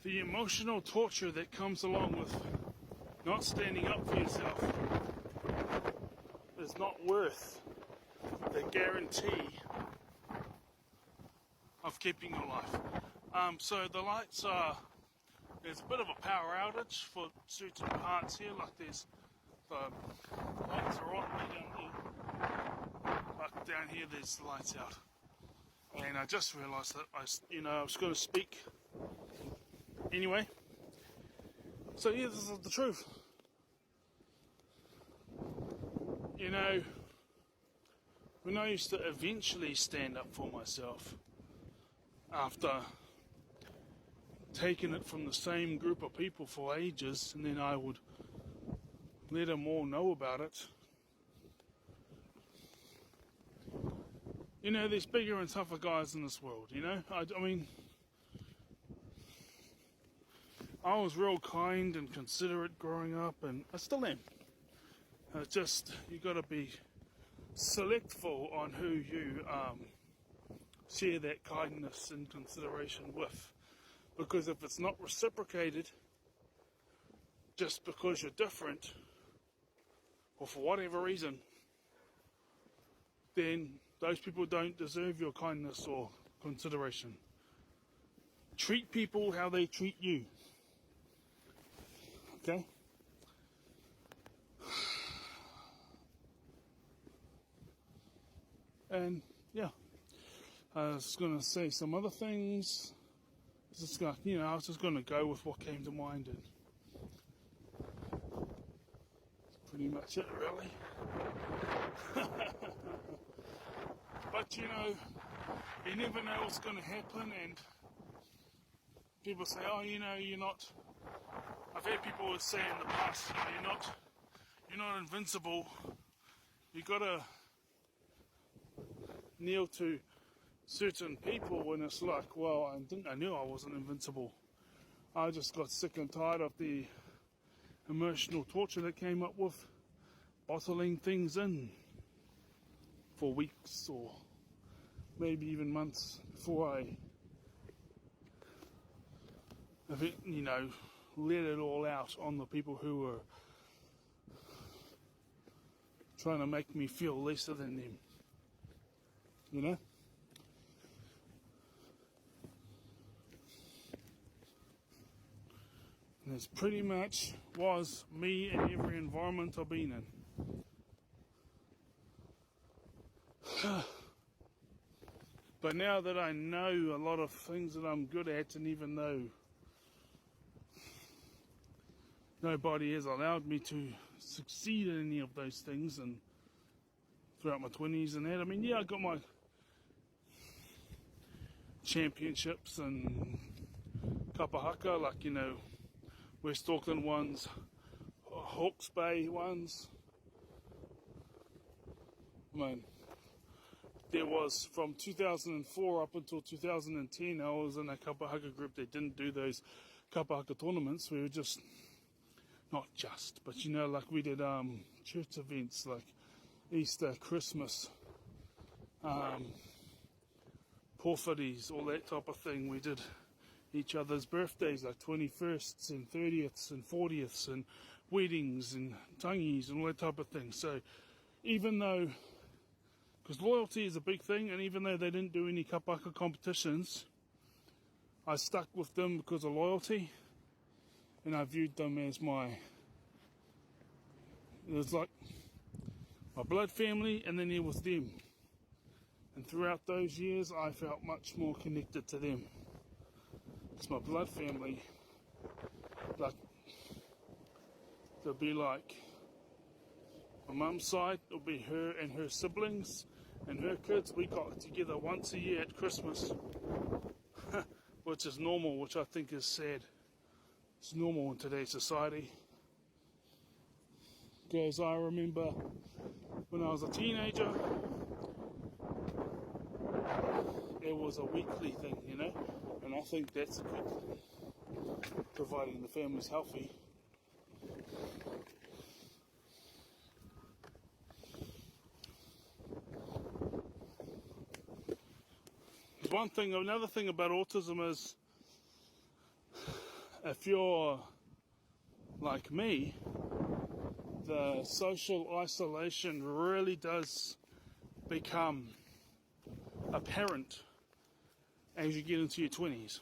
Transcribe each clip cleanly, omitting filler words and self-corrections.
the emotional torture that comes along with not standing up for yourself is not worth the guarantee of keeping your life. So the lights there's a bit of a power outage for certain parts here, like the lights are on way down here, but down here there's the lights out. And I just realised that I was going to speak anyway. So yeah, this is the truth. When I used to eventually stand up for myself, after taking it from the same group of people for ages, and then I would let them all know about it. There's bigger and tougher guys in this world, I mean, I was real kind and considerate growing up, and I still am. You got to be selectful on who you share that kindness and consideration with. Because if it's not reciprocated, just because you're different, or for whatever reason, then those people don't deserve your kindness or consideration. Treat people how they treat you. Okay? And yeah, I was going to say some other things. I was just going to go with what came to mind, and that's pretty much it, really. But you never know what's going to happen, and people say, "Oh, you're not." I've had people say in the past, you're not invincible. You got to kneel to certain people, and it's like, well, I knew I wasn't invincible. I just got sick and tired of the emotional torture that came up with bottling things in for weeks or maybe even months before I let it all out on the people who were trying to make me feel lesser than them. And this pretty much was me in every environment I've been in. But now that I know a lot of things that I'm good at, and even though nobody has allowed me to succeed in any of those things, and throughout my 20s and that, I got my championships and kapahaka, like, West Auckland ones, Hawke's Bay ones. There was from 2004 up until 2010, I was in a kapahaka group that didn't do those kapahaka tournaments. We were but we did church events like Easter, Christmas, porphyries, all that type of thing. We did each other's birthdays, like 21sts and 30ths and 40ths, and weddings and tangis and all that type of thing. So even though, because loyalty is a big thing, and even though they didn't do any kapaka competitions, I stuck with them because of loyalty, and I viewed them as it was like my blood family, and then there was them. And throughout those years, I felt much more connected to them. It's my blood family. It'll be like my mum's side, it'll be her and her siblings and her kids. We got together once a year at Christmas, which is normal, which I think is sad. It's normal in today's society. Because I remember when I was a teenager, it was a weekly thing, and I think that's good, providing the family's healthy. Another thing about autism is if you're like me, the social isolation really does become apparent as you get into your 20s.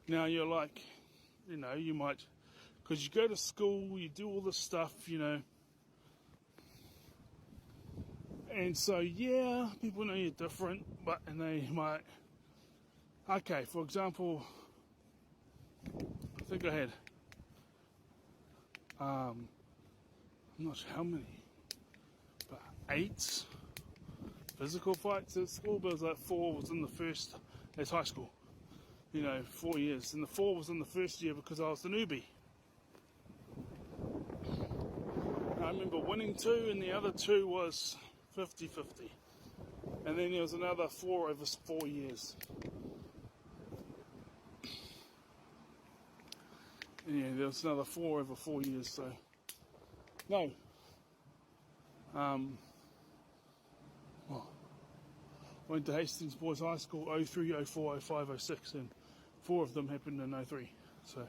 Now you're like, you might, because you go to school, you do all this stuff, and so yeah, people know you're different, and they might, okay, for example, I think I had, I'm not sure how many, but 8 physical fights at school, but it was like 4 was in the first, as high school, 4 years, and the 4 was in the first year because I was the newbie. I remember winning 2, and the other 2 was 50-50. And then there was another 4 over 4 years. And yeah, there was another 4 over 4 years, so. No. Well, went to Hastings Boys High School 03, 04, 05, 06, and 4 of them happened in 03. So.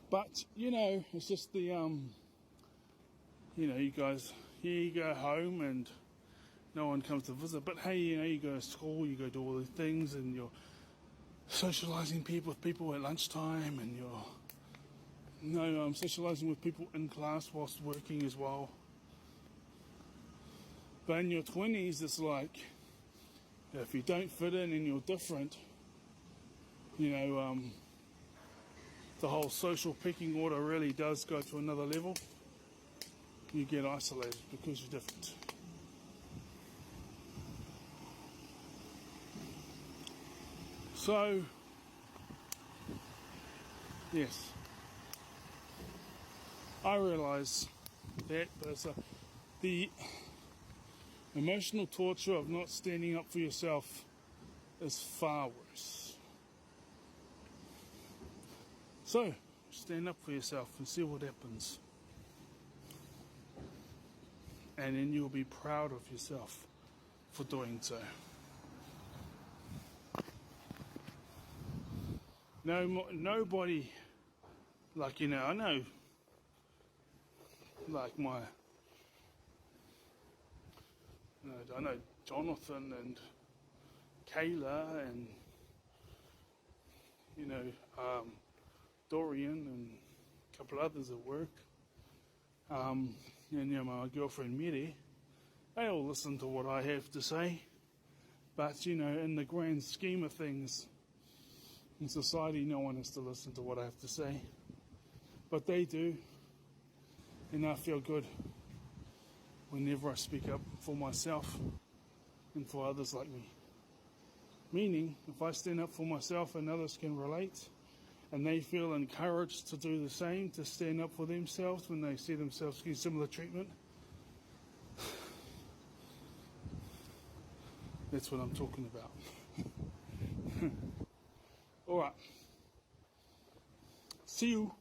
But, it's just the, you guys, you go home and no one comes to visit. But hey, you go to school, you go do all these things, and you're socialising with people at lunchtime, and you're, socialising with people in class whilst working as well. But in your 20s, it's like, if you don't fit in and you're different, the whole social pecking order really does go to another level. You get isolated because you're different. So, yes, I realise that, but the emotional torture of not standing up for yourself is far worse. So, stand up for yourself and see what happens. And then you'll be proud of yourself for doing so. Nobody, I know, I know Jonathan and Kayla and, Dorian and a couple others at work, and my girlfriend Mary, they all listen to what I have to say, but in the grand scheme of things, in society, no one has to listen to what I have to say, but they do, and I feel good whenever I speak up for myself and for others like me. Meaning, if I stand up for myself and others can relate, and they feel encouraged to do the same, to stand up for themselves when they see themselves getting similar treatment, that's what I'm talking about. All right. See you.